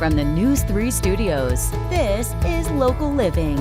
From the News 3 studios, this is Local Living.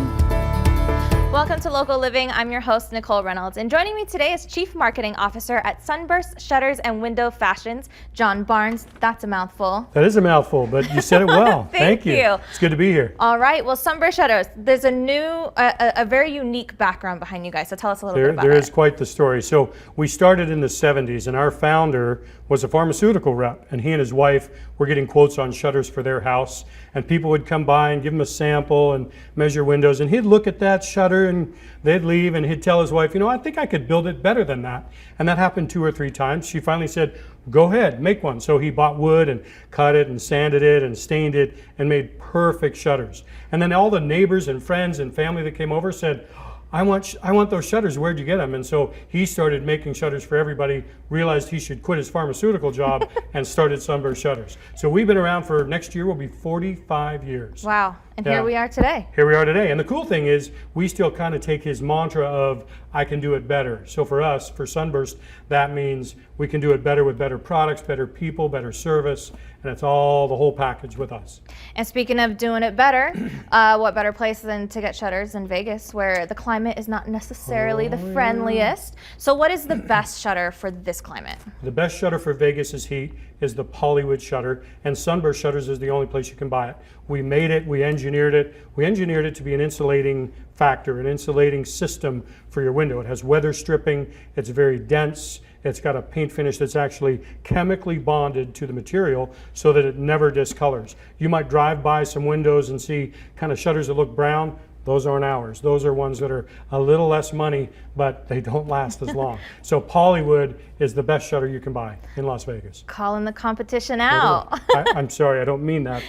Welcome to Local Living. I'm your host, Nicole Reynolds, and joining me today is Chief Marketing Officer at Sunburst Shutters and Window Fashions, John Barnes. That's a mouthful. That is a mouthful, but you said it well. Thank you. It's good to be here. All right. Well, Sunburst Shutters, there's a very unique background behind you guys, so tell us a little bit about it. There is quite the story. So we started in the 70s, and our founder was a pharmaceutical rep, and he and his wife were getting quotes on shutters for their house, and people would come by and give him a sample and measure windows, and he'd look at that shutter and they'd leave, and he'd tell his wife, I think I could build it better than that. And that happened 2 or 3 times. She finally said, go ahead, make one. So he bought wood and cut it and sanded it and stained it and made perfect shutters. And then all the neighbors and friends and family that came over said, I want those shutters. Where'd you get them? And so he started making shutters for everybody, realized he should quit his pharmaceutical job and started Sunburst Shutters. So we've been around for, next year will be 45 years. Wow. And here we are today. Here we are today. And the cool thing is we still kind of take his mantra of, I can do it better. So for us, for Sunburst, that means we can do it better with better products, better people, better service, and it's all the whole package with us. And speaking of doing it better, what better place than to get shutters in Vegas, where the climate is not necessarily the friendliest. So what is the best shutter for this climate? The best shutter for Vegas's heat is the Polywood shutter, and Sunburst Shutters is the only place you can buy it. We made it, we engineered it. We engineered it to be an insulating factor, an insulating system for your window. It has weather stripping, it's very dense, it's got a paint finish that's actually chemically bonded to the material so that it never discolors. You might drive by some windows and see kind of shutters that look brown. Those aren't ours. Those are ones that are a little less money, but they don't last as long. So Polywood is the best shutter you can buy in Las Vegas. Calling the competition out. I'm sorry, I don't mean that.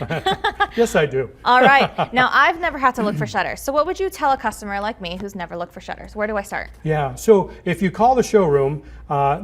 Yes, I do. All right. Now, I've never had to look for shutters. So what would you tell a customer like me who's never looked for shutters? Where do I start? Yeah, so if you call the showroom,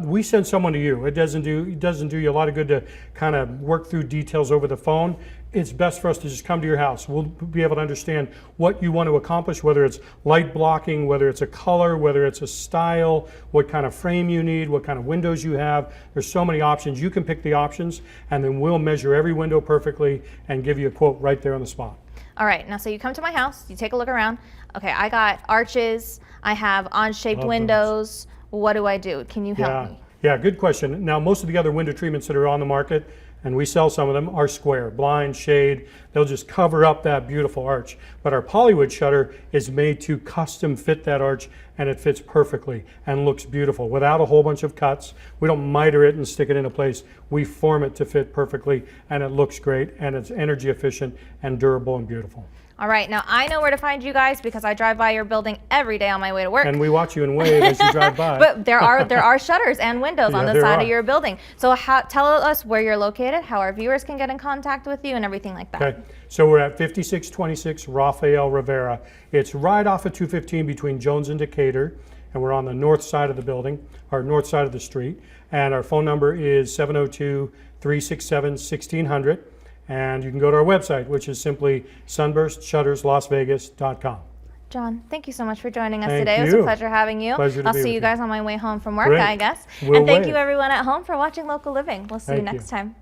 we send someone to you. It doesn't do you a lot of good to kind of work through details over the phone. It's best for us to just come to your house. We'll be able to understand what you want to accomplish, whether it's light blocking, whether it's a color, whether it's a style, what kind of frame you need, what kind of windows you have. There's so many options. You can pick the options, and then we'll measure every window perfectly and give you a quote right there on the spot. All right, now so you come to my house, you take a look around. Okay, I got arches, I have on-shaped windows. What do I do? Can you help me? Yeah, good question. Now, most of the other window treatments that are on the market, and we sell some of them, are square, blind, shade. They'll just cover up that beautiful arch. But our Polywood shutter is made to custom fit that arch, and it fits perfectly and looks beautiful without a whole bunch of cuts. We don't miter it and stick it into place. We form it to fit perfectly, and it looks great, and it's energy efficient and durable and beautiful. All right, now I know where to find you guys because I drive by your building every day on my way to work. And we watch you and wave as you drive by. But there are shutters and windows on the side of your building. So tell us where you're located, how our viewers can get in contact with you, and everything like that. Okay, so we're at 5626 Rafael Rivera. It's right off of 215 between Jones and Decatur, and we're on the north side of the building, or north side of the street. And our phone number is 702-367-1600. And you can go to our website, which is simply sunburstshutterslasvegas.com. John, thank you so much for joining us today. Thank It was a pleasure having you. Pleasure to I'll be see with you guys on my way home from work, Great. I guess. We'll and thank wait. you everyone at home for watching Local Living. We'll see you next time.